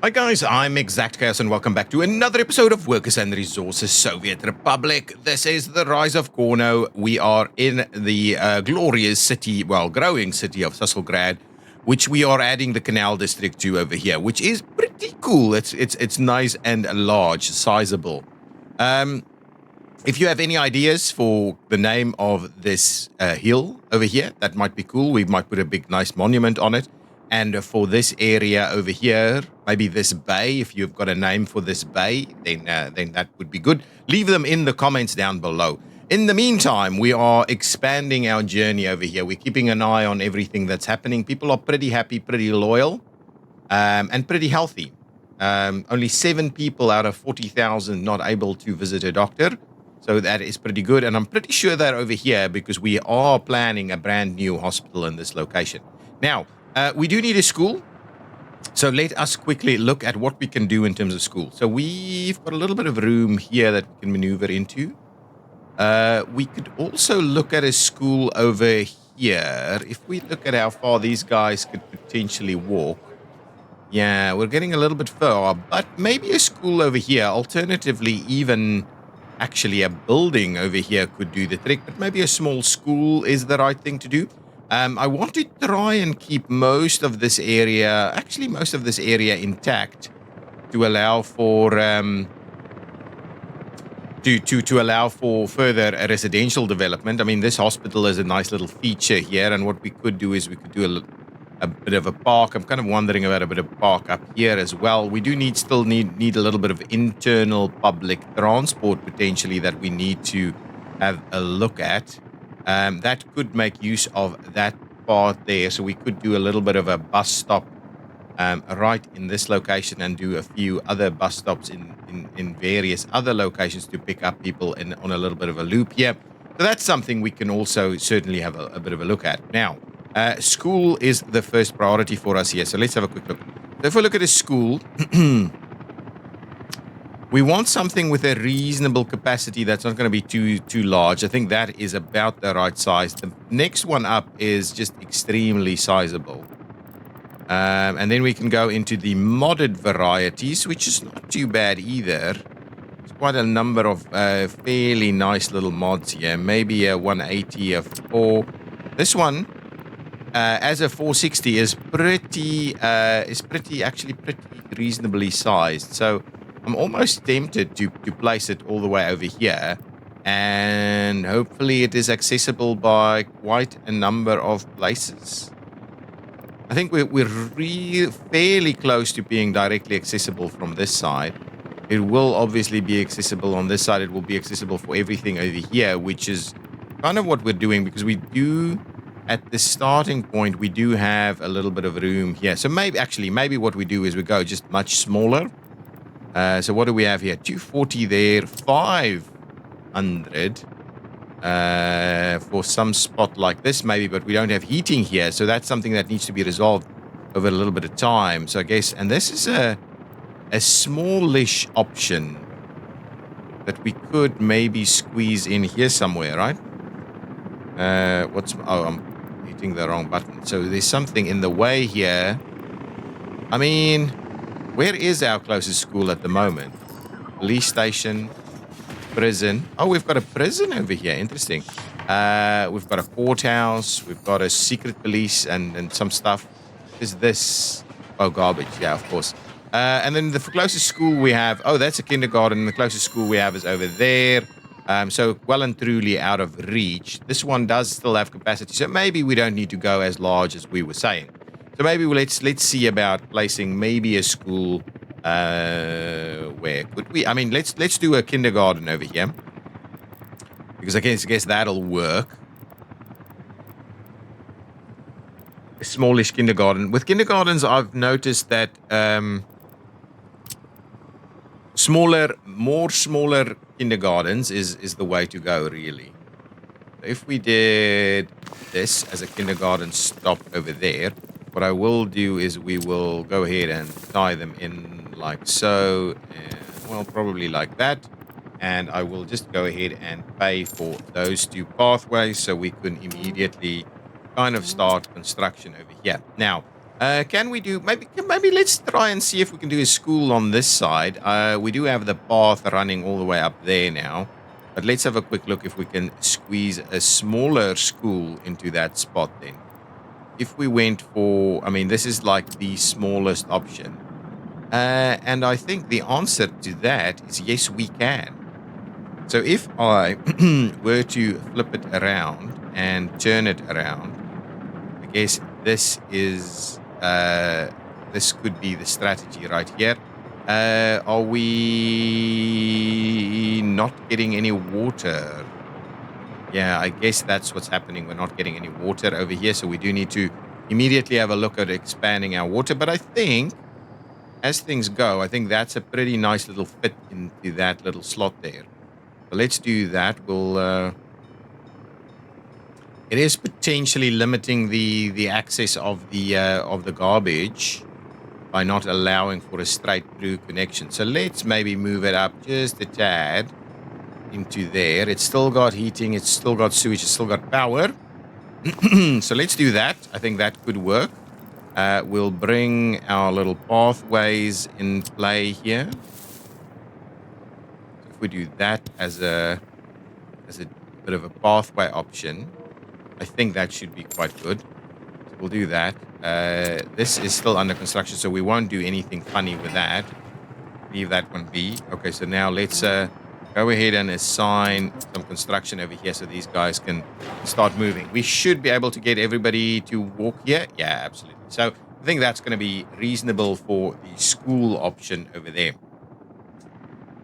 Hi guys, I'm ExactChaos and welcome back to another episode of Workers and Resources Soviet Republic. This is the rise of Cornoe. We are in the glorious city, well, growing city of Susselgrad, which we are adding the canal district to over here, which is pretty cool. It's nice and large, sizable. If you have any ideas for the name of this hill over here, that might be cool. We might put a big, nice monument on it. And for this area over here, maybe this bay, if you've got a name for this bay, then that would be good. Leave them in the comments down below. In the meantime, we are expanding our journey over here. We're keeping an eye on everything that's happening. People are pretty happy, pretty loyal, and pretty healthy. Only 7 people out of 40,000 not able to visit a doctor. So that is pretty good. And I'm pretty sure that over here, because we are planning a brand new hospital in this location. Now, we do need a school, so let us quickly look at what we can do in terms of school. So we've got a little bit of room here that we can maneuver into. We could also look at a school over here. If we look at how far these guys could potentially walk. Yeah, we're getting a little bit far, but maybe a school over here. Alternatively, even actually a building over here could do the trick, but maybe a small school is the right thing to do. I want to try and keep most of this area intact to allow for to allow for further residential development. I mean, this hospital is a nice little feature here, and what we could do is we could do a bit of a park. I'm kind of wondering about a bit of park up here as well. We do still need a little bit of internal public transport potentially that we need to have a look at. That could make use of that part there. So we could do a little bit of a bus stop right in this location and do a few other bus stops in various other locations to pick up people on a little bit of a loop here. So that's something we can also certainly have a bit of a look at. Now, school is the first priority for us here. So let's have a quick look. So if we look at a school, we want something with a reasonable capacity that's not going to be too large. I think that is about the right size. The next one up is just extremely sizable. And then we can go into the modded varieties, which is not too bad either. There's quite a number of fairly nice little mods here. Maybe a 180, a 4. This one, as a 460, is pretty reasonably sized. So I'm almost tempted to place it all the way over here, and hopefully it is accessible by quite a number of places. I think we're fairly close to being directly accessible from this side. It will obviously be accessible on this side. It will be accessible for everything over here, which is kind of what we're doing, because we do, at the starting point, we do have a little bit of room here. So maybe what we do is we go just much smaller. So what do we have here? 240 there, 500 for some spot like this maybe, but we don't have heating here, so that's something that needs to be resolved over a little bit of time. So I guess, and this is a smallish option that we could maybe squeeze in here somewhere, right? I'm hitting the wrong button. So there's something in the way here. I mean, where is our closest school at the moment? Police station, prison. Oh, we've got a prison over here. Interesting. We've got a courthouse. We've got a secret police and some stuff. Is this? Oh, garbage. Yeah, of course. And then the closest school we have. Oh, that's a kindergarten. The closest school we have is over there. So well and truly out of reach. This one does still have capacity. So maybe we don't need to go as large as we were saying. So maybe let's see about placing maybe a school. Where could we? I mean, let's do a kindergarten over here, because I guess that'll work. A smallish kindergarten. With kindergartens, I've noticed that smaller kindergartens is the way to go, really. If we did this as a kindergarten stop over there, what I will do is we will go ahead and tie them in like so, well, probably like that, and I will just go ahead and pay for those 2 pathways so we can immediately kind of start construction over here. Now, Can we do maybe let's try and see if we can do a school on this side. We do have the path running all the way up there now, but let's have a quick look if we can squeeze a smaller school into that spot then. If we went for, I mean, this is like the smallest option. And I think the answer to that is yes, we can. So if I were to flip it around and turn it around, I guess this could be the strategy right here. Are we not getting any water? Yeah, I guess that's what's happening. We're not getting any water over here, so we do need to immediately have a look at expanding our water. But I think, as things go, I think that's a pretty nice little fit into that little slot there. So let's do that. It is potentially limiting the access of the garbage by not allowing for a straight through connection. So let's maybe move it up just a tad into there. It's still got heating, it's still got sewage, it's still got power. So let's do that. I think that could work. We'll bring our little pathways in play here. So if we do that as a bit of a pathway option, I think that should be quite good. So we'll do that. This is still under construction, so we won't do anything funny with that. Leave that one be. Okay, so now let's go ahead and assign some construction over here so these guys can start moving. We should be able to get everybody to walk here. Yeah, absolutely. So I think that's going to be reasonable for the school option over there.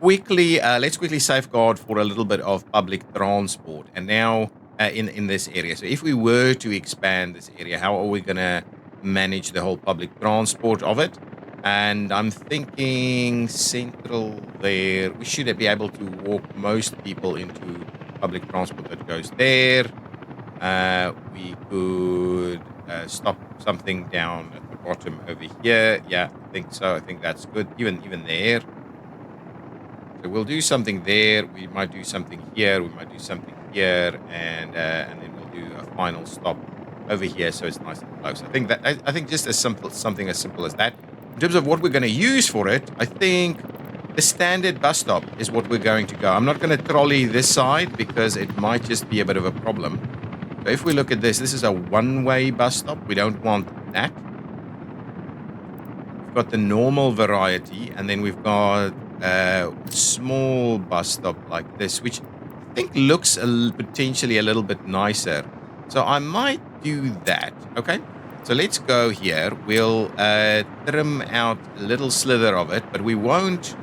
Let's quickly safeguard for a little bit of public transport. And now in this area. So if we were to expand this area, how are we going to manage the whole public transport of it? And I'm thinking central there. We should be able to walk most people into public transport that goes there. We could stop something down at the bottom over here. Yeah, I think so. I think that's good. Even there. So we'll do something there. We might do something here. We might do something here, and then we'll do a final stop over here, so it's nice and close. I think just something as simple as that. In terms of what we're going to use for it, I think the standard bus stop is what we're going to go. I'm not going to trolley this side because it might just be a bit of a problem. So if we look at this is a one-way bus stop. We don't want that. We've got the normal variety, and then we've got a small bus stop like this, which I think looks potentially a little bit nicer. So I might do that. Okay. So let's go here. We'll trim out a little slither of it, but we won't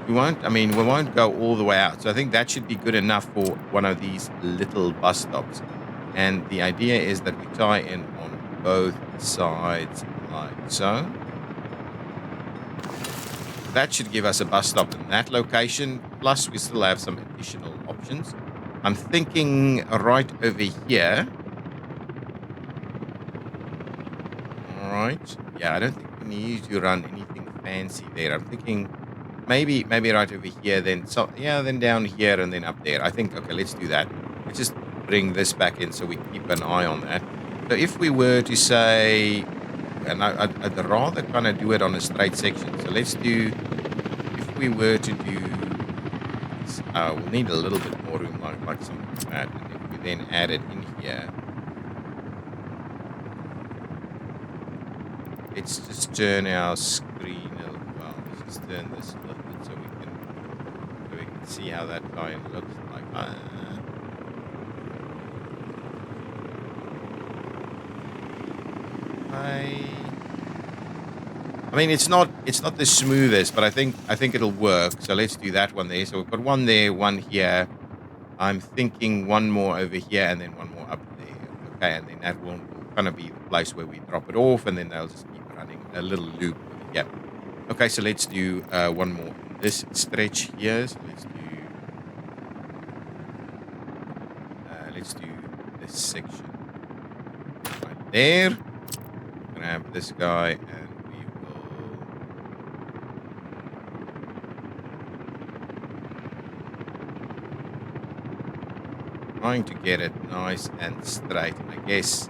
go all the way out. So I think that should be good enough for one of these little bus stops. And the idea is that we tie in on both sides like so. That should give us a bus stop in that location. Plus, we still have some additional options. I'm thinking right over here. All right. Yeah, I don't think we need to run anything fancy there. I'm thinking maybe right over here. Then then down here and then up there. I think okay. Let's do that. Let's just bring this back in so we keep an eye on that. So if we were to say, and I'd rather kind of do it on a straight section. So let's do, if we were to do, we'll need a little bit more room like something like that. And if we then add it in here, let's just turn our screen a little, well, let's just turn this a little bit so we can see how that line looks like. I mean, it's not the smoothest, but I think it'll work. So let's do that one there. So we've got one there, one here. I'm thinking one more over here, and then one more up there. Okay, and then that will kind of be the place where we drop it off, and then they'll just keep running a little loop over here. Okay, so let's do one more in this stretch here. So let's do this section right there. Grab this guy and we will trying to get it nice and straight. I guess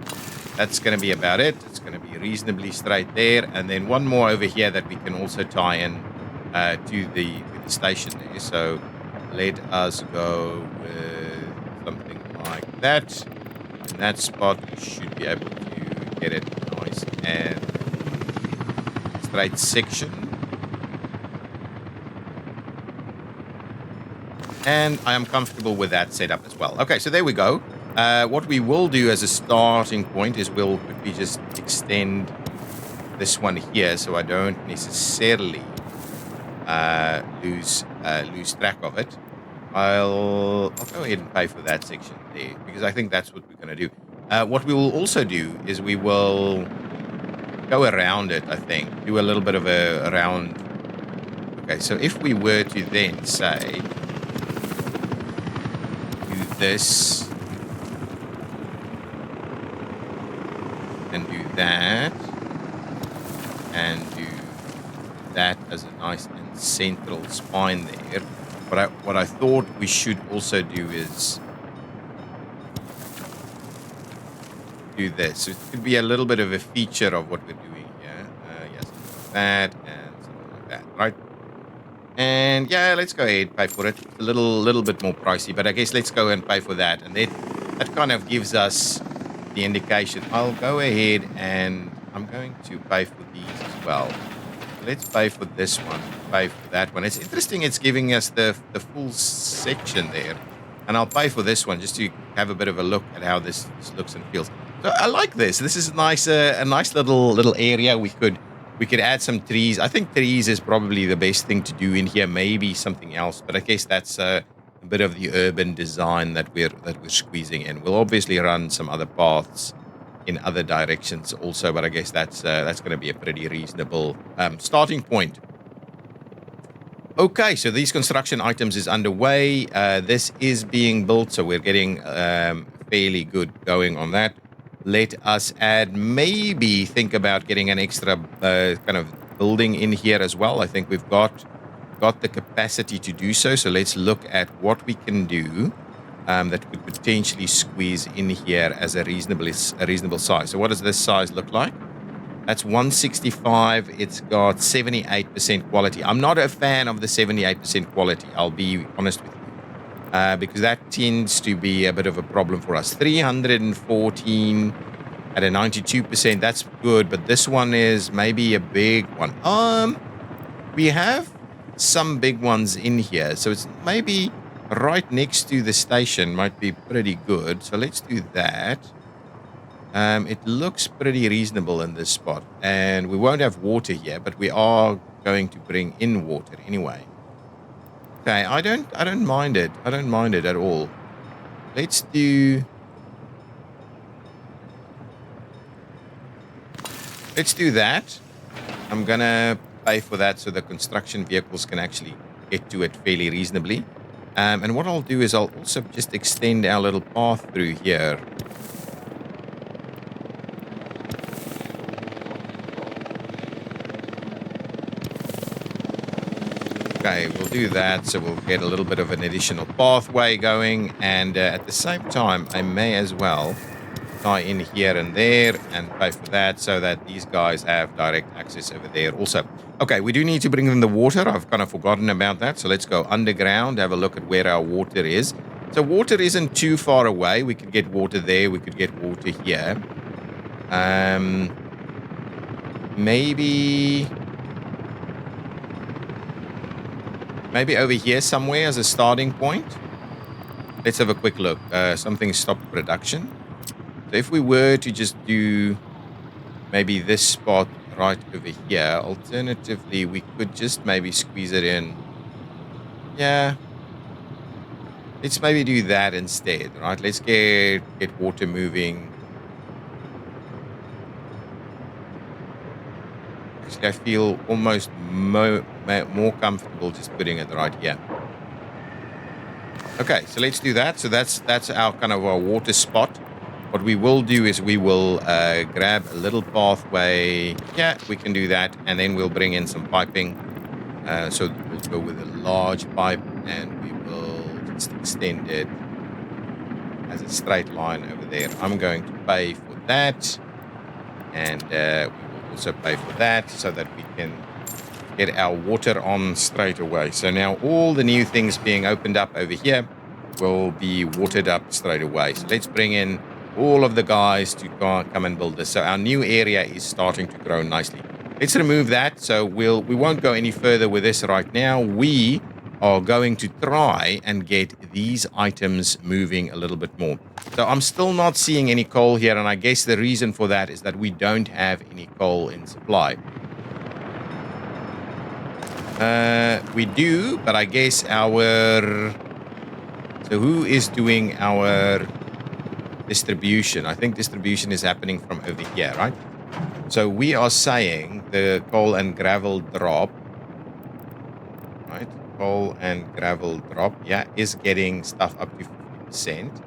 that's going to be about it. It's going to be reasonably straight there. And then one more over here that we can also tie in to the station there. So let us go with something like that. In that spot, we should be able to get it nice and straight section. And I am comfortable with that setup as well. Okay, so there we go. What we will do as a starting point is we'll quickly just extend this one here so I don't necessarily lose track of it. I'll go ahead and pay for that section there because I think that's what we're going to do. What we will also do is we will go around it, I think. Do a little bit of a around. Okay, so if we were to then say this and do that and do that as a nice and central spine there. What I thought we should also do is do this. So it could be a little bit of a feature of what we're doing here. Yes, that and something like that, right? And yeah, let's go ahead and pay for it. It's a little bit more pricey, but I guess let's go and pay for that. And that kind of gives us the indication. I'll go ahead and I'm going to pay for these as well. Let's pay for this one, pay for that one. It's interesting it's giving us the full section there. And I'll pay for this one just to have a bit of a look at how this looks and feels. So I like this. This is nice, a nice little area. We could add some trees. I think trees is probably the best thing to do in here. Maybe something else, but I guess that's a bit of the urban design that we're squeezing in. We'll obviously run some other paths in other directions also, but I guess that's going to be a pretty reasonable starting point. Okay, so these construction items is underway. This is being built, so we're getting fairly good going on that. Let us add, maybe think about getting an extra kind of building in here as well. I think we've got the capacity to do so. So let's look at what we can do that could potentially squeeze in here as a reasonable size. So what does this size look like? That's 165. It's got 78% quality. I'm not a fan of the 78% quality. I'll be honest with you. Because that tends to be a bit of a problem for us. 314 at a 92%, that's good, but this one is maybe a big one. We have some big ones in here, so it's maybe right next to the station might be pretty good. So let's do that. It looks pretty reasonable in this spot, and we won't have water here, but we are going to bring in water anyway. Okay, I don't mind it. I don't mind it at all. Let's do that. I'm gonna pay for that so the construction vehicles can actually get to it fairly reasonably. And what I'll do is I'll also just extend our little path through here. Okay, we'll do that, so we'll get a little bit of an additional pathway going, and at the same time, I may as well tie in here and there and pay for that so that these guys have direct access over there also. Okay, we do need to bring in the water. I've kind of forgotten about that, so let's go underground, have a look at where our water is. So water isn't too far away. We could get water there. We could get water here. Maybe over here somewhere as a starting point. Let's have a quick look. Something stopped production. So if we were to just do maybe this spot right over here, alternatively, we could just maybe squeeze it in. Yeah. Let's maybe do that instead, right? Let's get water moving. Actually, I feel almost more comfortable just putting it right here. Okay, so let's do that. So that's our kind of our water spot. What we will do is we will grab a little pathway. Yeah, we can do that. And then we'll bring in some piping. So we'll go with a large pipe and we will just extend it as a straight line over there. I'm going to pay for that. And we will also pay for that so that we can get our water on straight away. So now all the new things being opened up over here will be watered up straight away. So let's bring in all of the guys to come and build this. So our new area is starting to grow nicely. Let's remove that. So we won't go any further with this right now. We are going to try and get these items moving a little bit more. So I'm still not seeing any coal here, and I guess the reason for that is that we don't have any coal in supply. We do, but I guess our... So who is doing our distribution? I think distribution is happening from over here, right? So we are saying the coal and gravel drop, right? Coal and gravel drop, yeah, is getting stuff up to 50%.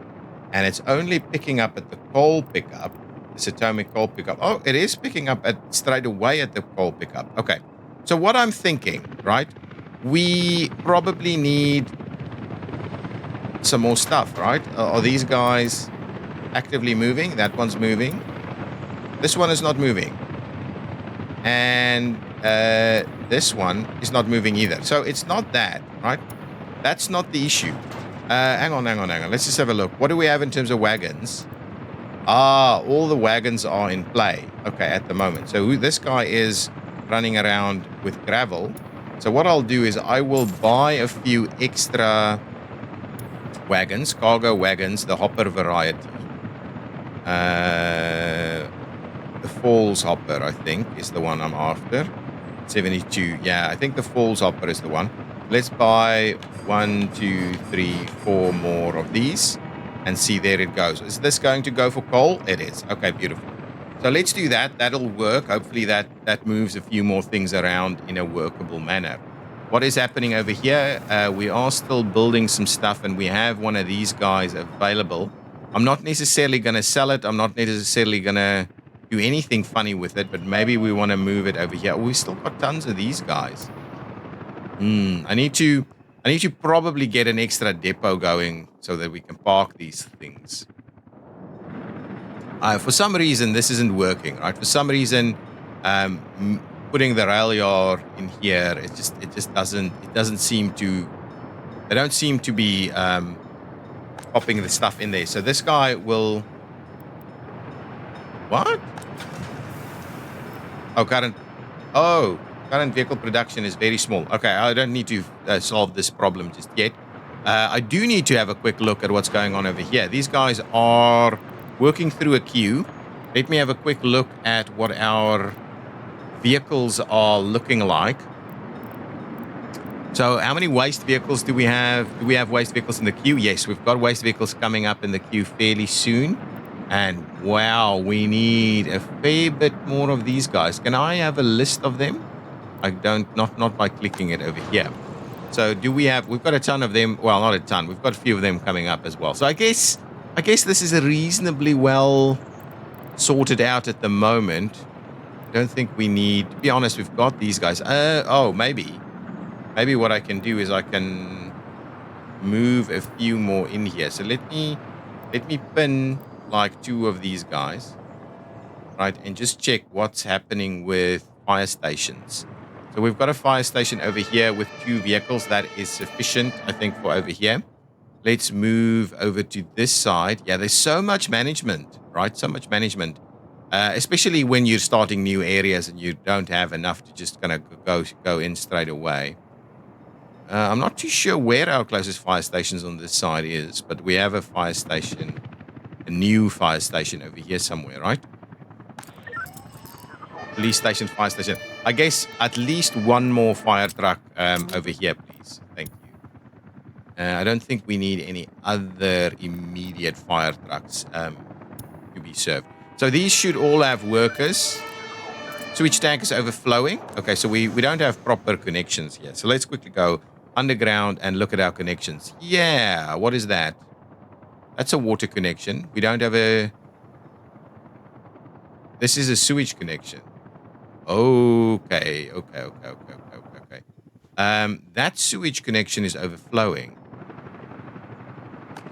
And it's only picking up at the coal pickup, the atomic coal pickup. Oh, it is picking up at straight away at the coal pickup. Okay. So what I'm thinking, right? We probably need some more stuff, right? Are these guys actively moving? That one's moving. This one is not moving. And this one is not moving either. So it's not that, right? That's not the issue. Hang on. Let's just have a look. What do we have in terms of wagons? All the wagons are in play. Okay, at the moment. So this guy is running around with gravel. So what I'll do is I will buy a few extra wagons, cargo wagons, the hopper variety. The Falls hopper, I think, is the one I'm after. 72. Yeah, I think the Falls hopper is the one. Let's buy 1, 2, 3, 4 more of these and see, there it goes. Is this going to go for coal? It is. Okay, beautiful. So let's do that. That'll work. Hopefully that moves a few more things around in a workable manner. What is happening over here? We are still building some stuff, and we have one of these guys available. I'm not necessarily going to sell it. I'm not necessarily going to do anything funny with it, but maybe we want to move it over here. We've still got tons of these guys. I need to probably get an extra depot going so that we can park these things. For some reason, this isn't working, right? For some reason, putting the rail yard in here, it just doesn't seem to. They don't seem to be popping the stuff in there. So this guy will. What? Current vehicle production is very small. Okay, I don't need to solve this problem just yet. I do need to have a quick look at what's going on over here. These guys are working through a queue. Let me have a quick look at what our vehicles are looking like. So how many waste vehicles do we have? Do we have waste vehicles in the queue? Yes, we've got waste vehicles coming up in the queue fairly soon. And wow, we need a fair bit more of these guys. Can I have a list of them? I don't, not by clicking it over here. So we've got a ton of them. Well, not a ton. We've got a few of them coming up as well. So I guess this is a reasonably well sorted out at the moment. I don't think we need, to be honest, we've got these guys. Maybe what I can do is I can move a few more in here. So let me pin like 2 of these guys, right? And just check what's happening with fire stations. So we've got a fire station over here with 2 vehicles. That is sufficient, I think, for over here. Let's move over to this side. Yeah, there's so much management, right? So much management, especially when you're starting new areas and you don't have enough to just kind of go in straight away. I'm not too sure where our closest fire stations on this side is, but we have a fire station, a new fire station over here somewhere, right? Police station, fire station. I guess at least one more fire truck over here, please. Thank you. I don't think we need any other immediate fire trucks to be served. So these should all have workers. Sewage tank is overflowing. Okay, so we don't have proper connections here. So let's quickly go underground and look at our connections. Yeah, what is that? That's a water connection. We don't have a... This is a sewage connection. Okay. That sewage connection is overflowing.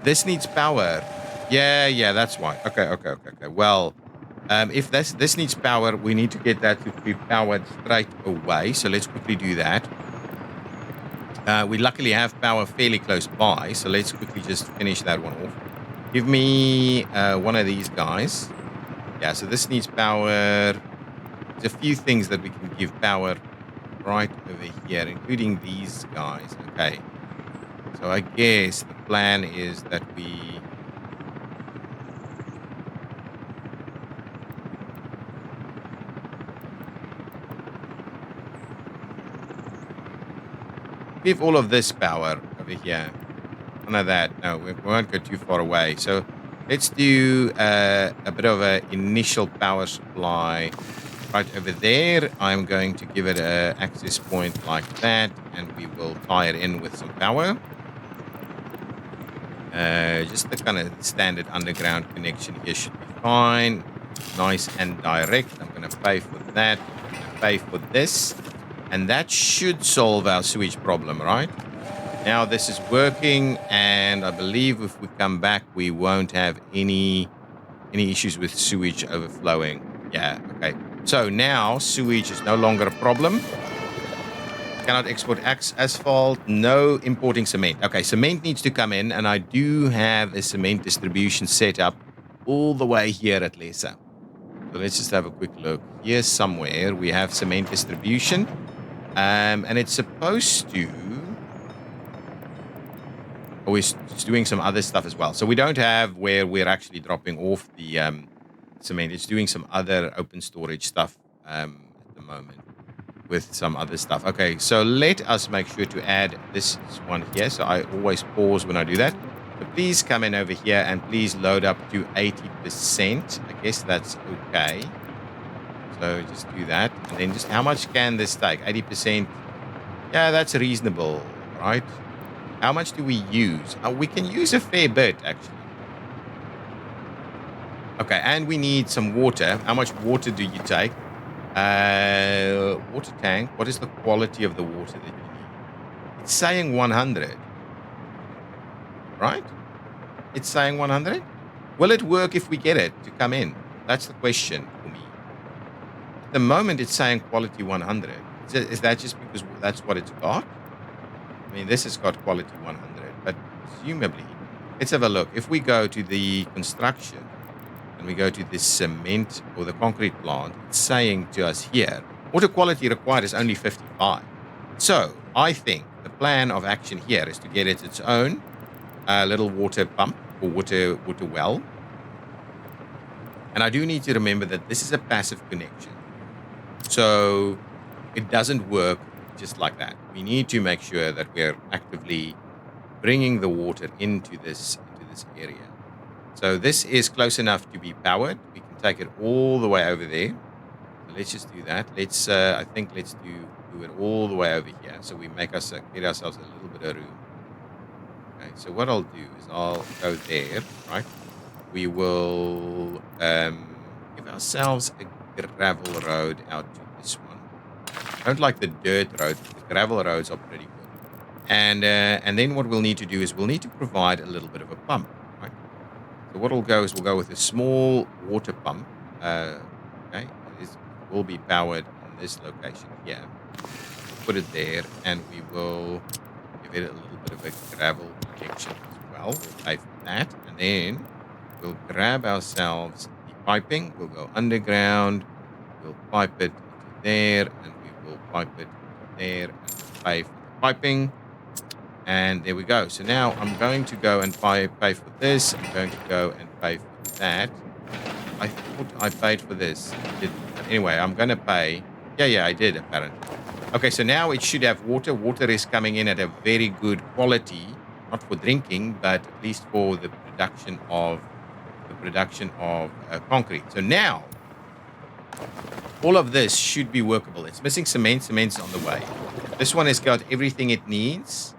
This needs power. Yeah, that's why. Okay. Well, if this needs power, we need to get that to be powered straight away. So let's quickly do that. We luckily have power fairly close by, so let's quickly just finish that one off. Give me one of these guys. Yeah, so this needs power. There's a few things that we can give power right over here, including these guys. Okay. So I guess the plan is that we give all of this power over here. None of that. No, we won't go too far away. So let's do a bit of an initial power supply right over there. I'm going to give it a access point like that, and we will tie it in with some power. Just the kind of standard underground connection here should be fine. Nice and direct. I'm going to pay for that. I'm going to pay for this. And that should solve our sewage problem, right? Now this is working, and I believe if we come back, we won't have any issues with sewage overflowing. Yeah, okay. So now sewage is no longer a problem. Cannot export asphalt. No importing cement. Okay, cement needs to come in, and I do have a cement distribution set up all the way here at Lesa. So let's just have a quick look. Here somewhere we have cement distribution, and it's supposed to. Oh, it's doing some other stuff as well. So we don't have where we're actually dropping off the cement. It's doing some other open storage stuff at the moment with some other stuff. Okay, so let us make sure to add this one here. So I always pause when I do that. So please come in over here and please load up to 80%. I guess that's okay. So just do that. And then just how much can this take? 80%. Yeah, that's reasonable, right? How much do we use? We can use a fair bit, actually. Okay, and we need some water. How much water do you take? Water tank. What is the quality of the water that you need? It's saying 100. Right? It's saying 100? Will it work if we get it to come in? That's the question for me. At the moment, it's saying quality 100. Is that just because that's what it's got? I mean, this has got quality 100, but presumably, let's have a look. If we go to the construction and we go to the cement or the concrete plant, it's saying to us here, water quality required is only 55. So I think the plan of action here is to get it its own little water pump or water well. And I do need to remember that this is a passive connection. So it doesn't work just like that. We need to make sure that we're actively bringing the water into this area. So this is close enough to be powered. We can take it all the way over there. So let's just do that. Let's I think let's do it all the way over here. So we make us get ourselves a little bit of room. Okay. So what I'll do is I'll go there. Right. We will give ourselves a gravel road out to this one. I don't like the dirt roads. The gravel roads are pretty good. And then what we'll need to do is we'll need to provide a little bit of a pump. Right? So what we'll go is we'll go with a small water pump. Okay, it will be powered in this location here. We'll put it there, and we will give it a little bit of a gravel connection as well. We'll pay for that, and then we'll grab ourselves the piping. We'll go underground. We'll pipe it into there, and we'll pipe it there and pay for the piping. And there we go. So now I'm going to go and pay for this. I'm going to go and pay for that. I thought I paid for this. I didn't. But anyway, I'm going to pay. Yeah, I did apparently. Okay, so now it should have water. Water is coming in at a very good quality, not for drinking, but at least for the production of concrete. So now all of this should be workable. It's missing cement. Cement's on the way. This one has got everything it needs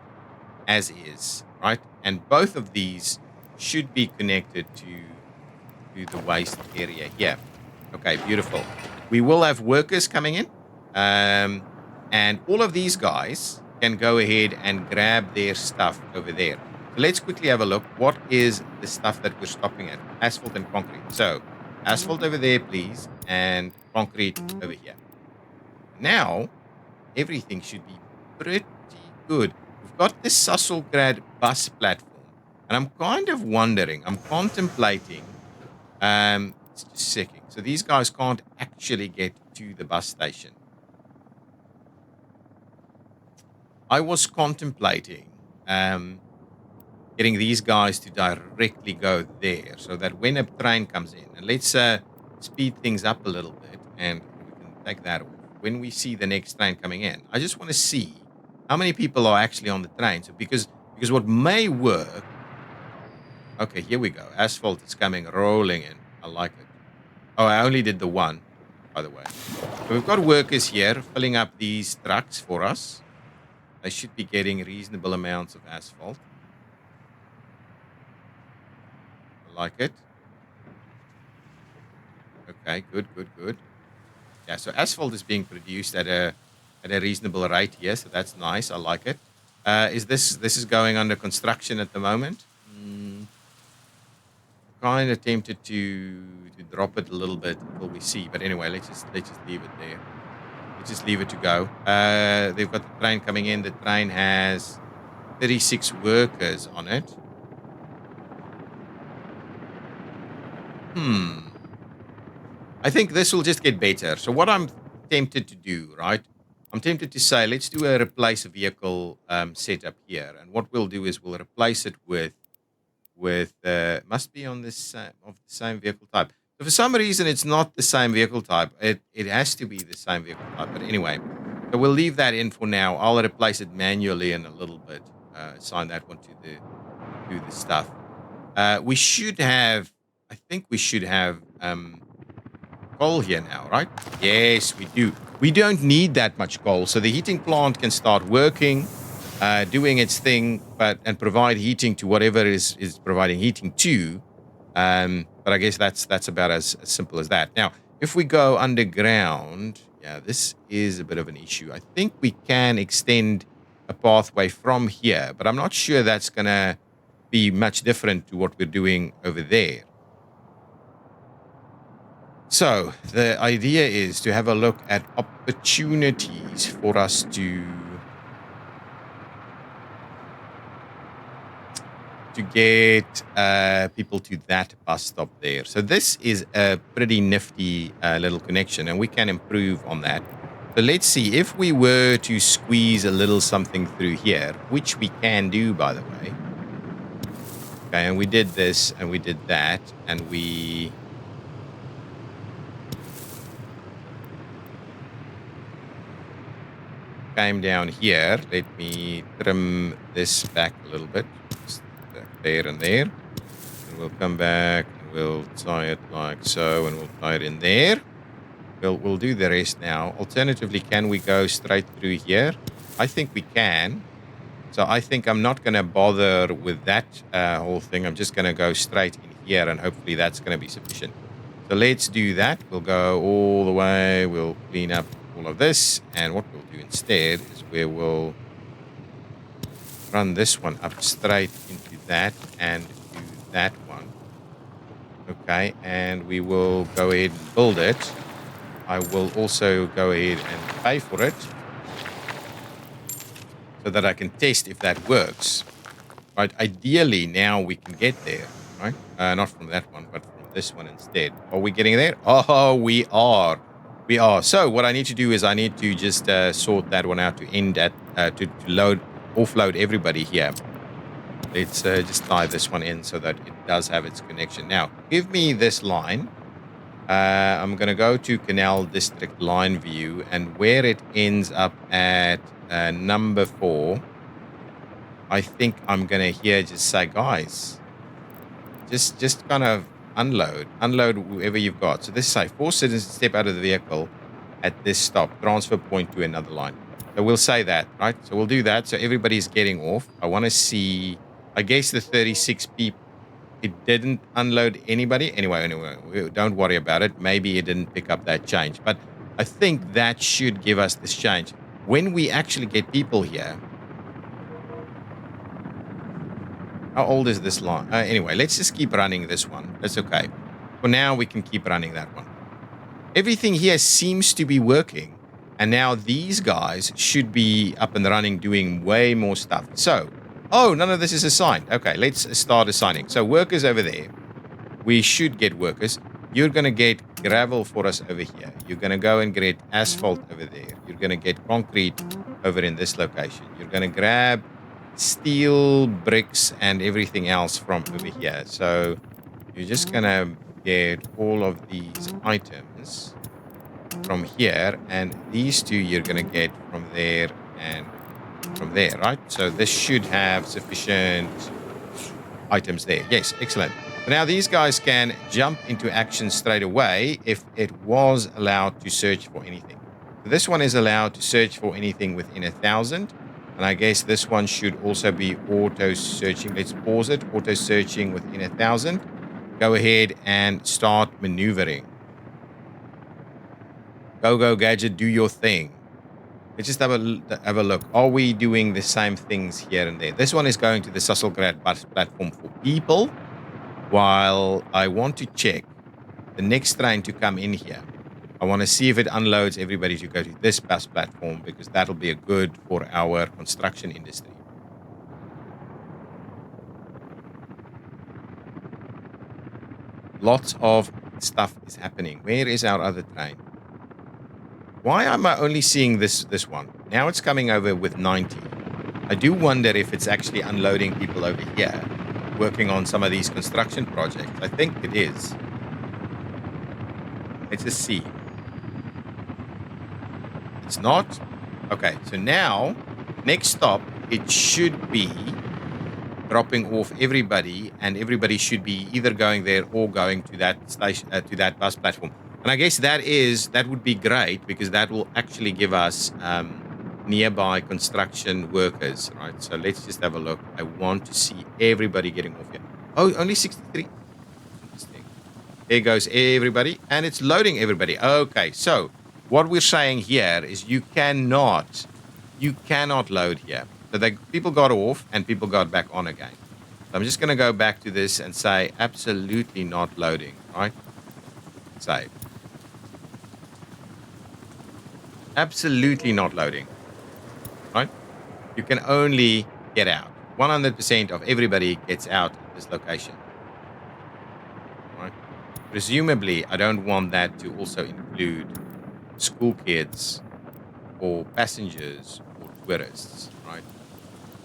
as is, right? And both of these should be connected to the waste area here. Okay, beautiful. We will have workers coming in. And all of these guys can go ahead and grab their stuff over there. Let's quickly have a look. What is the stuff that we're stopping at? Asphalt and concrete. So asphalt over there, please, and concrete over here. Now, everything should be pretty good. We've got this Sasselgrad bus platform, and I'm kind of wondering, I'm contemplating, it's just a second. So these guys can't actually get to the bus station. I was contemplating getting these guys to directly go there so that when a train comes in, and let's speed things up a little bit and we can take that off. When we see the next train coming in, I just want to see how many people are actually on the train. So because what may work. Okay, here we go. Asphalt is coming rolling in. I like it. Oh, I only did the one, by the way. So we've got workers here filling up these trucks for us. They should be getting reasonable amounts of asphalt. I like it. Okay, good. Yeah, so asphalt is being produced at a reasonable rate here, so that's nice. I like it. Is this is going under construction at the moment? Kind of tempted to drop it a little bit until we see, but anyway, let's just leave it there. Let's just leave it to go. They've got the train coming in. The train has 36 workers on it. I think this will just get better. So what I'm tempted to do, right? I'm tempted to say, let's do a replace vehicle setup here. And what we'll do is we'll replace it with must be on this of the same vehicle type. So for some reason, it's not the same vehicle type. It has to be the same vehicle type. But anyway, so we'll leave that in for now. I'll replace it manually in a little bit. Assign that one to the stuff. We should have. I think we should have coal here now, right? Yes, we do. We don't need that much coal, so the heating plant can start working, doing its thing, and provide heating to whatever is providing heating to. But I guess that's about as simple as that. Now, if we go underground, yeah, this is a bit of an issue. I think we can extend a pathway from here, but I'm not sure that's gonna be much different to what we're doing over there. So the idea is to have a look at opportunities for us to get people to that bus stop there. So this is a pretty nifty little connection, and we can improve on that. So let's see if we were to squeeze a little something through here, which we can do, by the way. Okay, and we did this, and we did that, and we came down here. Let me trim this back a little bit. Just there and there. And we'll come back and we'll tie it like so, and we'll tie it in there. We'll do the rest now. Alternatively, can we go straight through here? I think we can. So I think I'm not going to bother with that whole thing. I'm just going to go straight in here, and hopefully that's going to be sufficient. So let's do that. We'll go all the way. We'll clean up all of this, and what we'll do instead is we will run this one up straight into that and do that one. Okay, and we will go ahead and build it. I will also go ahead and pay for it so that I can test if that works. Right, ideally now we can get there, right? Not from that one, but from this one instead. Are we getting there? Oh, we are. We are. So what I need to do is I need to just sort that one out to end at to offload everybody here. Let's just tie this one in so that it does have its connection. Now, give me this line. I'm going to go to Canal District line view, and where it ends up at number 4, I think I'm going to here just say, guys, just kind of unload whoever you've got. So this say, 4 citizens step out of the vehicle at this stop, transfer point to another line. So we'll say that, right? So we'll do that. So everybody's getting off. I want to see, I guess the 36 people, it didn't unload anybody. Anyway, don't worry about it. Maybe it didn't pick up that change. But I think that should give us this change. When we actually get people here, How old is this line? Anyway, let's just keep running this one. That's okay. For now, we can keep running that one. Everything here seems to be working. And now these guys should be up and running doing way more stuff. So, oh, none of this is assigned. Okay, let's start assigning. So workers over there. We should get workers. You're going to get gravel for us over here. You're going to go and get asphalt over there. You're going to get concrete over in this location. You're going to grab steel, bricks, and everything else from over here. So you're just going to get all of these items from here. And these two you're going to get from there and from there, right? So this should have sufficient items there. Yes, excellent. Now these guys can jump into action straight away if it was allowed to search for anything. So this one is allowed to search for anything within 1,000. And I guess this one should also be auto searching. Let's pause it. Auto searching within 1,000. Go ahead and start maneuvering. Go, gadget, do your thing. Let's just have a look. Are we doing the same things here and there? This one is going to the Susselgrad bus platform for people. While I want to check the next train to come in here. I want to see if it unloads everybody to go to this bus platform, because that'll be a good for our construction industry. Lots of stuff is happening. Where is our other train? Why am I only seeing this one? Now it's coming over with 90. I do wonder if it's actually unloading people over here, working on some of these construction projects. I think it is. Let's just see. It's not. Okay, so now, next stop, it should be dropping off everybody, and everybody should be either going there or going to that station, to that bus platform. And I guess that would be great, because that will actually give us nearby construction workers, right? So let's just have a look. I want to see everybody getting off here. Oh, only 63. Interesting. There goes everybody, and it's loading everybody. Okay, so what we're saying here is you cannot load here. So people got off and people got back on again. So I'm just going to go back to this and say absolutely not loading, right? Save. Absolutely not loading. Right? You can only get out. 100% of everybody gets out at this location. Right? Presumably, I don't want that to also include school kids or passengers or tourists, right?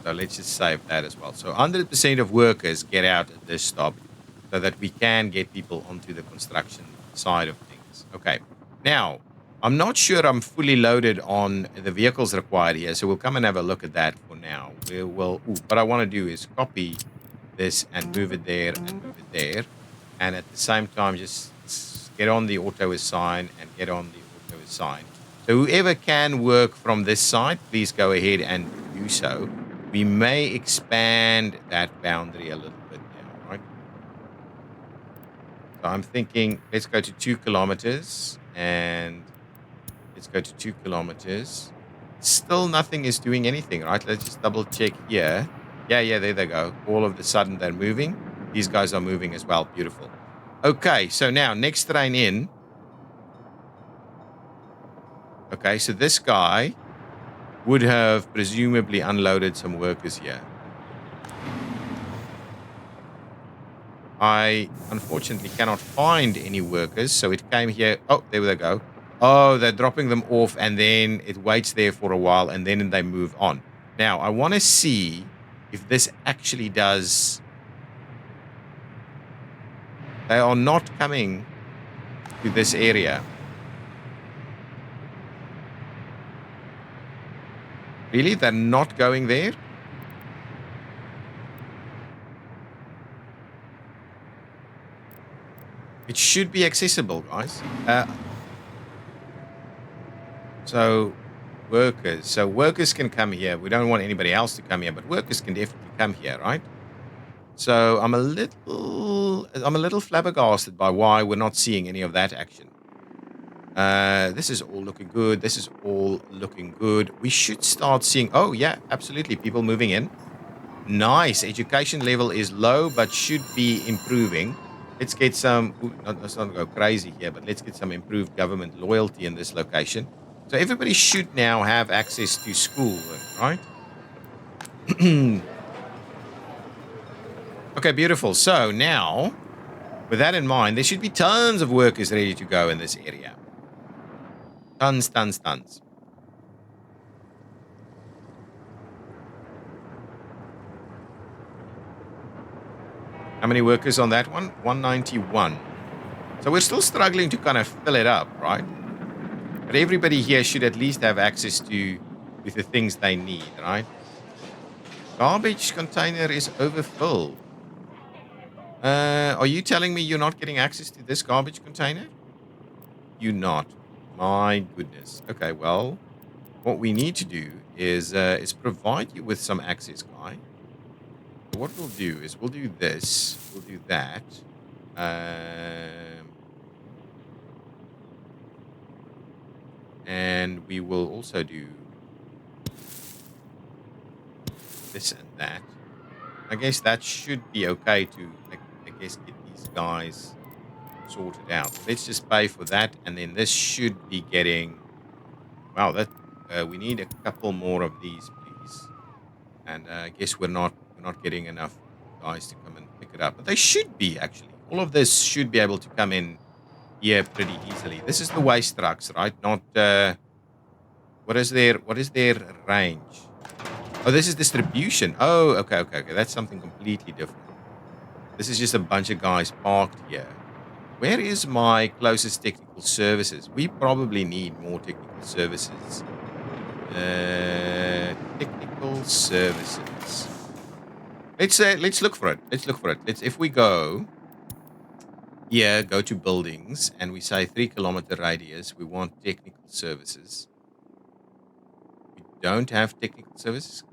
So let's just save that as well. So 100% of workers get out at this stop so that we can get people onto the construction side of things. Okay. Now, I'm not sure I'm fully loaded on the vehicles required here, so we'll come and have a look at that for now. What I want to do is copy this and move it there and move it there. And at the same time, just get on the auto assign and get on the auto assign. So whoever can work from this side, please go ahead and do so. We may expand that boundary a little bit now, right? So I'm thinking, let's go to 2 kilometers and let's go to 2 kilometers. Still nothing is doing anything, right? Let's just double check here. Yeah, there they go. All of a sudden they're moving. These guys are moving as well. Beautiful. Okay, so now next train in. Okay, so this guy would have presumably unloaded some workers here. I unfortunately cannot find any workers, so it came here. Oh, there they go. Oh, they're dropping them off, and then it waits there for a while, and then they move on. Now, I want to see if this actually does. They are not coming to this area. Really? They're not going there? It should be accessible, guys. So workers can come here. We don't want anybody else to come here, but workers can definitely come here, right? So I'm a little flabbergasted by why we're not seeing any of that action. This is all looking good. We should start seeing. Oh yeah, absolutely. People moving in. Nice. Education level is low, but should be improving. Let's get some, let's not go crazy here, but let's get some improved government loyalty in this location. So everybody should now have access to school, right? Okay, beautiful. So now, with that in mind, there should be tons of workers ready to go in this area. Tons, tons, tons. How many workers on that one? 191. So we're still struggling to kind of fill it up, right? But everybody here should at least have access to the things they need, right? Garbage container is overfilled. Are you telling me you're not getting access to this garbage container? You not. My goodness. Okay, well, what we need to do is provide you with some access, guy. So what we'll do is we'll do this. We'll do that. And we will also do this and that. I guess that should be okay to, I guess, get these guys sorted out. Let's just pay for that, and then this should be getting. Wow, that we need a couple more of these, please. And I guess we're not getting enough guys to come and pick it up, but they should be actually. All of this should be able to come in here pretty easily. This is the waste trucks, right? Not what is their range? Oh, this is distribution. Oh, okay. That's something completely different. This is just a bunch of guys parked here. Where is my closest technical services? We probably need more technical services. Technical services. Let's look for it. If we go here, go to buildings, and we say 3-kilometer radius. We want technical services. We don't have technical services.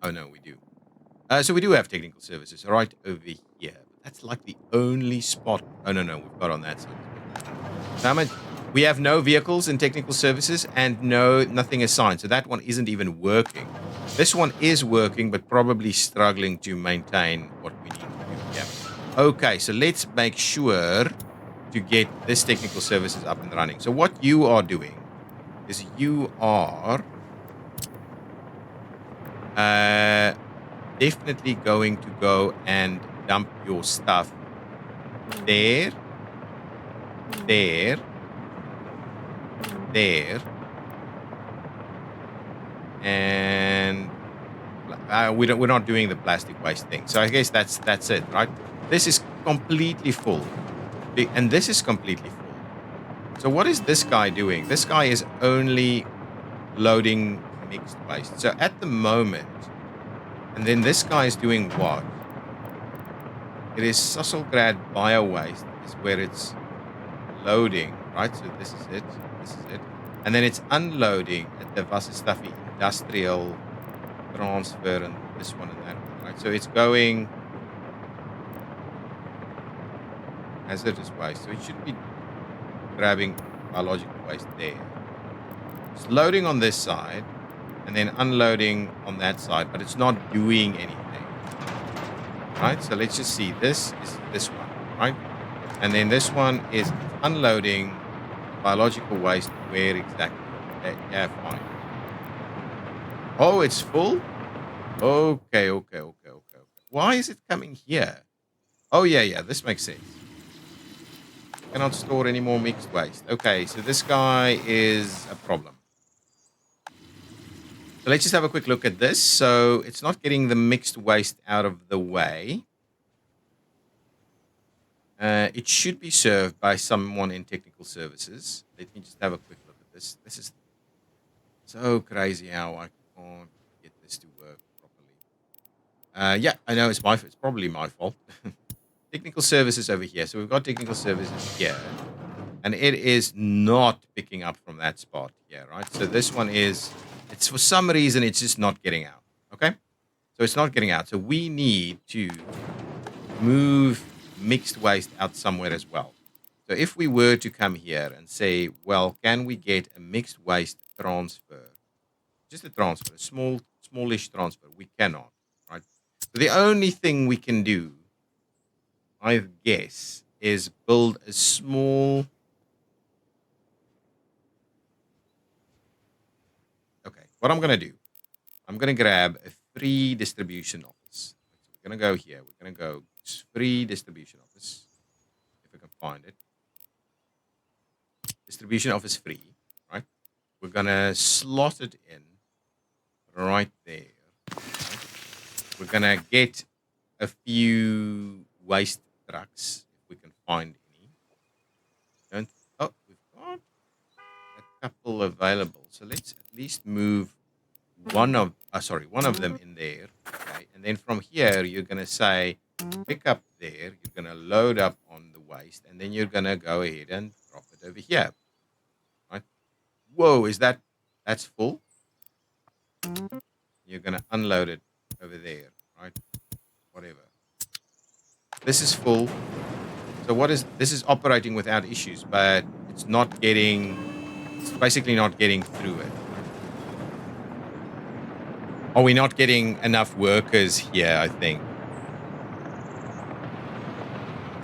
Oh no, we do. So we do have technical services right over here. That's like the only spot. Oh no, we've got on that side. Damn it. We have no vehicles in technical services and nothing assigned. So that one isn't even working. This one is working, but probably struggling to maintain what we need to do. Yeah. Okay, so let's make sure to get this technical services up and running. So what you are doing is you are definitely going to go and dump your stuff there, and we're not doing the plastic waste thing. So I guess that's it, right? This is completely full, and this is completely full. So what is this guy doing? This guy is only loading mixed waste. So at the moment, and then this guy is doing what? It is Susselgrad bio waste is where it's loading, right? So this is it. And then it's unloading at the Wasserstaffe industrial transfer and this one and that one, right? So it's going hazardous waste. So it should be grabbing biological waste there. It's loading on this side and then unloading on that side, but it's not doing anything, right? So let's just see. This is this one, right? And then this one is unloading biological waste. Where exactly? Yeah, fine. Oh, it's full? Okay. Why is it coming here? Oh, yeah, this makes sense. Cannot store any more mixed waste. Okay, so this guy is a problem. So let's just have a quick look at this. So it's not getting the mixed waste out of the way. It should be served by someone in technical services. Let me just have a quick look at this. This is so crazy how I can't get this to work properly. Yeah, I know it's probably my fault. Technical services over here. So we've got technical services here. And it is not picking up from that spot here, right? So this one is, it's for some reason, it's just not getting out. Okay? So it's not getting out. So we need to move mixed waste out somewhere as well. So if we were to come here and say, well, can we get a mixed waste transfer just a transfer, a smallish transfer. We cannot, right? So the only thing we can do, I guess, is build a small. Okay, what I'm gonna do, I'm gonna grab a free distribution office. So we're gonna go here. We're gonna go free distribution office, if I can find it. Distribution office free, right? We're gonna slot it in right there. Right? We're gonna get a few waste trucks if we can find any. Don't. Oh, we've got a couple available. So let's at least move one of them in there. Okay, and then from here you're gonna say pick up there. You're gonna load up on the waste, and then you're gonna go ahead and drop it over here. Right? Whoa, that's full? You're gonna unload it over there, right? Whatever. This is full. So this is operating without issues, but it's basically not getting through it. Are we not getting enough workers here, I think?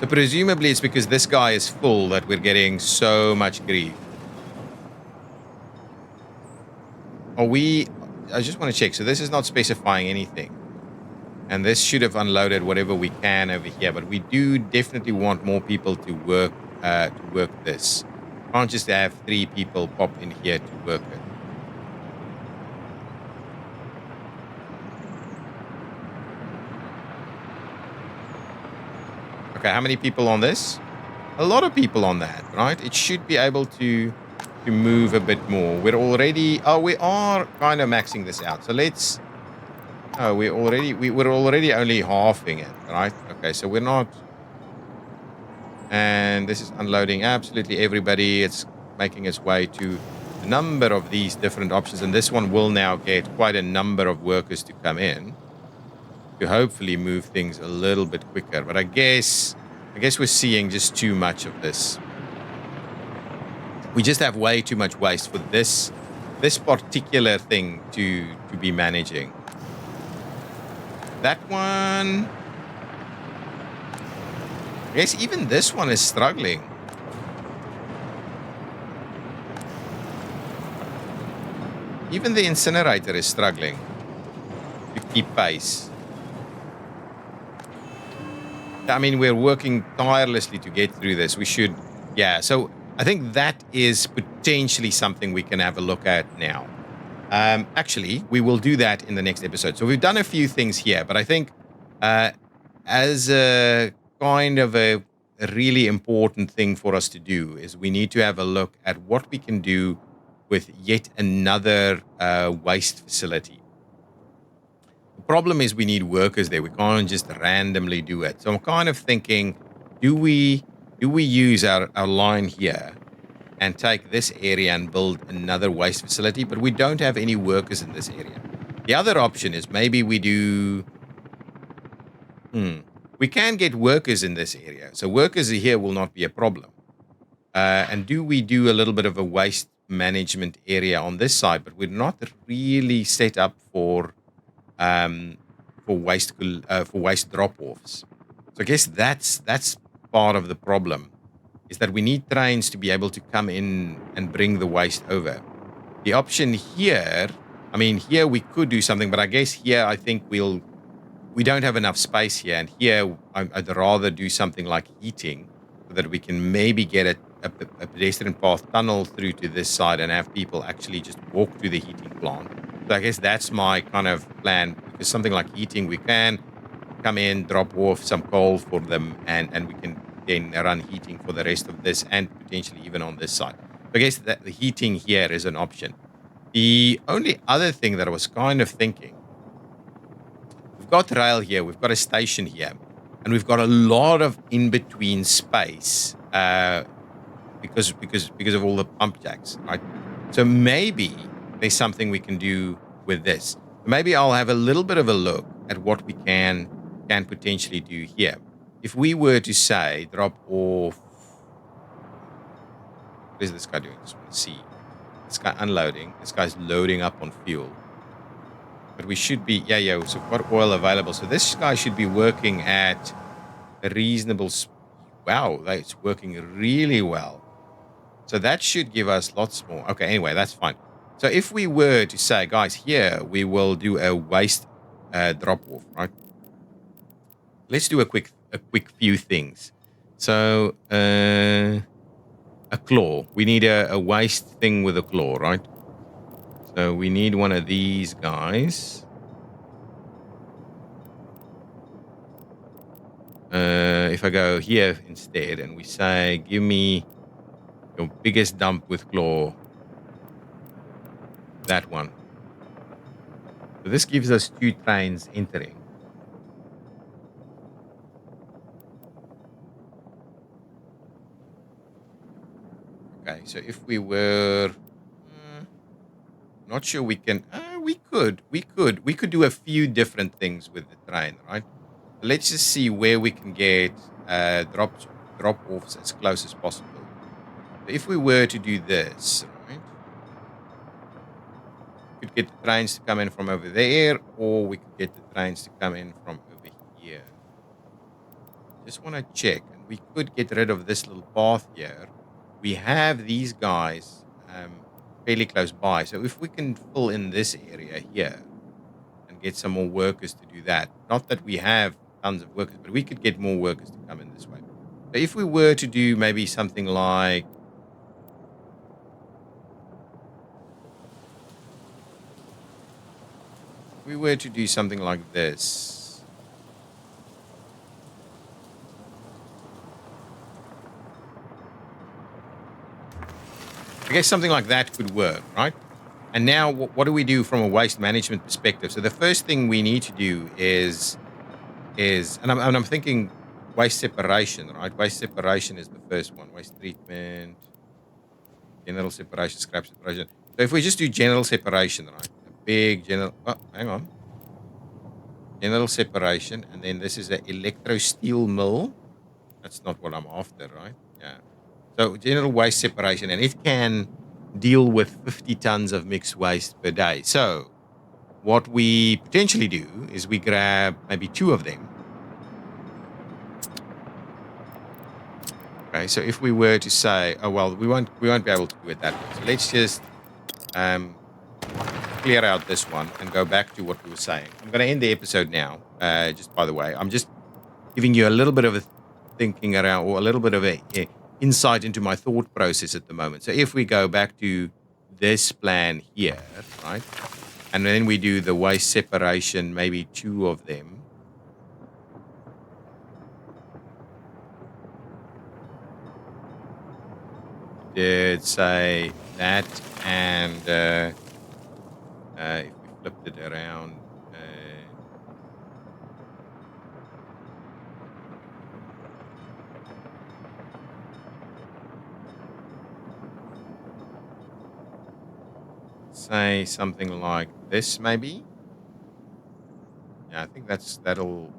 So presumably it's because this guy is full that we're getting so much grief. I just want to check. So this is not specifying anything. And this should have unloaded whatever we can over here. But we do definitely want more people to work this. Can't just have 3 people pop in here to work it. Okay, how many people on this? A lot of people on that, right? It should be able to move a bit more. We are kind of maxing this out. So let's. Oh, we're already only halving it, right? Okay, so we're not. And this is unloading absolutely everybody. It's making its way to a number of these different options, and this one will now get quite a number of workers to come in to hopefully move things a little bit quicker. But I guess we're seeing just too much of this. We just have way too much waste for this particular thing to be managing. That one, I guess even this one is struggling. Even the incinerator is struggling to keep pace. I mean, we're working tirelessly to get through this. We should, yeah. So I think that is potentially something we can have a look at now. Actually, we will do that in the next episode. So we've done a few things here, but I think as a kind of a really important thing for us to do is we need to have a look at what we can do with yet another waste facility. The problem is we need workers there. We can't just randomly do it. So I'm kind of thinking, do we use our line here and take this area and build another waste facility, but we don't have any workers in this area. The other option is maybe we do... We can get workers in this area. So workers here will not be a problem. And do we do a little bit of a waste management area on this side, but we're not really set up for waste drop-offs. So I guess that's part of the problem, is that we need trains to be able to come in and bring the waste over. The option here, I mean, here we could do something, but I guess here I think we don't have enough space here. And here I'd rather do something like heating so that we can maybe get a pedestrian path tunnel through to this side and have people actually just walk to the heating plant. So I guess that's my kind of plan, because something like heating, we can come in, drop off some coal for them, and we can then run heating for the rest of this and potentially even on this side. So I guess that the heating here is an option. The only other thing that I was kind of thinking, we've got rail here, we've got a station here, and we've got a lot of in-between space because of all the pump jacks, right? So maybe there's something we can do with this. Maybe I'll have a little bit of a look at what we can potentially do here. If we were to say drop off, what is this guy doing? Just want to see. this guy unloading. This guy's loading up on fuel. But we should be, yeah, so got oil available. So this guy should be working at a reasonable, wow, it's working really well. So that should give us lots more. Okay, anyway, that's fine. So if we were to say, guys, here, we will do a waste drop-off, right? Let's do a quick few things. So a claw. We need a waste thing with a claw, right? So we need one of these guys. If I go here instead and we say, give me your biggest dump with claw. That one. So this gives us 2 trains entering. Okay, so if we were not sure we can, we could do a few different things with the train, right? Let's just see where we can get drop-offs as close as possible. So if we were to do this, right, we could get the trains to come in from over there, or we could get the trains to come in from over here. Just want to check, and we could get rid of this little path here. We have these guys fairly close by, so if we can fill in this area here and get some more workers to do that, not that we have tons of workers, but we could get more workers to come in this way. So if we were to do maybe something like this. I guess something like that could work, right? And now what do we do from a waste management perspective? So the first thing we need to do is and I'm thinking waste separation, right? Waste separation is the first one. Waste treatment, general separation, scrap separation. So if we just do general separation, right? A big general, hang on. General separation, and then this is an electro steel mill. That's not what I'm after, right? Yeah. So general waste separation, and it can deal with 50 tons of mixed waste per day. So what we potentially do is we grab maybe 2 of them. Okay, so if we were to say, oh well, we won't be able to do it that way. So let's just clear out this one and go back to what we were saying. I'm going to end the episode now. Just by the way, I'm just giving you a little bit of a thinking around, or a little bit of a insight into my thought process at the moment. So if we go back to this plan here, right, and then we do the waste separation, maybe 2 of them. Did say that, and if we flipped it around, say something like this, maybe. Yeah, I think that'll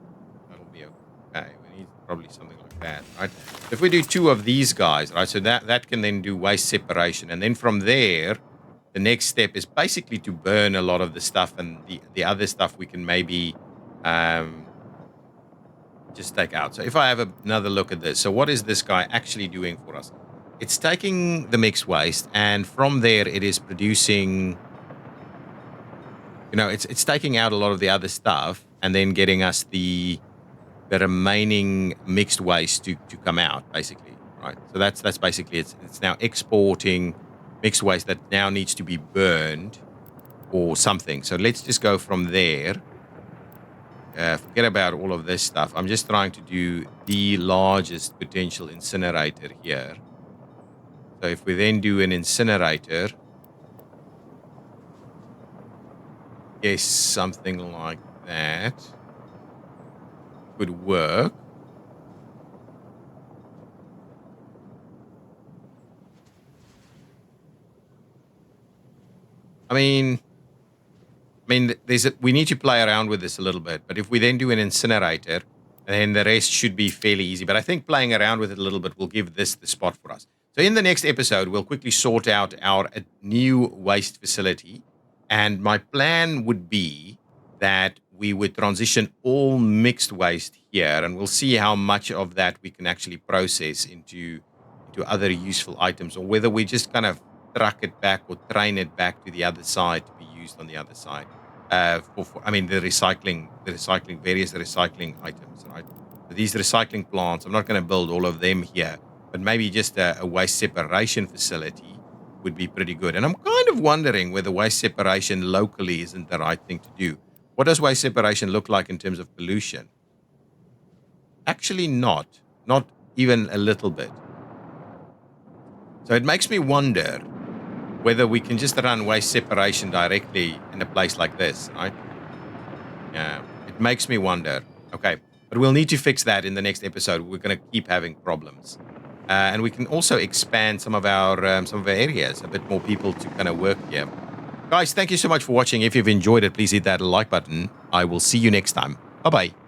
be okay. We need probably something like that, right? If we do 2 of these guys, right, so that can then do waste separation, and then from there, the next step is basically to burn a lot of the stuff, and the other stuff we can maybe just take out. So if I have another look at this, so what is this guy actually doing for us? It's taking the mixed waste, and from there it is producing, it's taking out a lot of the other stuff and then getting us the remaining mixed waste to come out, basically, right? So that's basically it's now exporting mixed waste that now needs to be burned or something. So let's just go from there. Forget about all of this stuff. I'm just trying to do the largest potential incinerator here. So if we then do an incinerator, yes, something like that could work. I mean, we need to play around with this a little bit. But if we then do an incinerator, then the rest should be fairly easy. But I think playing around with it a little bit will give this the spot for us. So in the next episode, we'll quickly sort out our new waste facility. And my plan would be that we would transition all mixed waste here, and we'll see how much of that we can actually process into other useful items, or whether we just kind of truck it back or train it back to the other side to be used on the other side. I mean, various recycling items, right? So these recycling plants, I'm not going to build all of them here, but maybe just a waste separation facility would be pretty good. And I'm kind of wondering whether waste separation locally isn't the right thing to do. What does waste separation look like in terms of pollution? Actually not even a little bit. So it makes me wonder whether we can just run waste separation directly in a place like this, right? Yeah, it makes me wonder. Okay, but we'll need to fix that in the next episode. We're going to keep having problems. And we can also expand some of our areas, a bit more people to kind of work here. Guys, thank you so much for watching. If you've enjoyed it, please hit that like button. I will see you next time. Bye-bye.